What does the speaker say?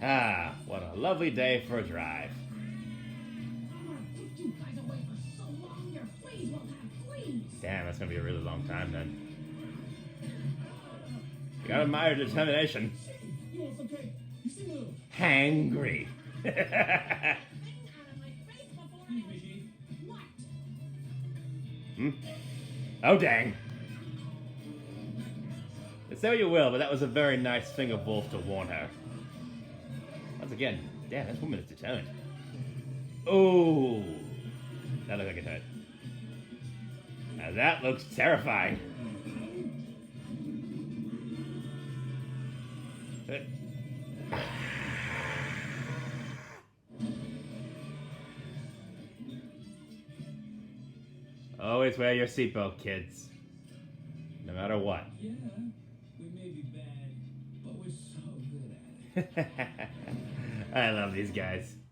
Ah, what a lovely day for a drive. Damn, that's gonna be a really long time then. You gotta admire determination. Hangry. Hmm? Oh, dang. Say what you will, but that was a very nice thing of Wolf to warn her. Once again, damn, this woman is determined. Oh, that looks like it hurt. Now that looks terrifying. Always wear your seatbelt, kids. No matter what. Yeah, we may be bad, but we're so good at it. I love these guys.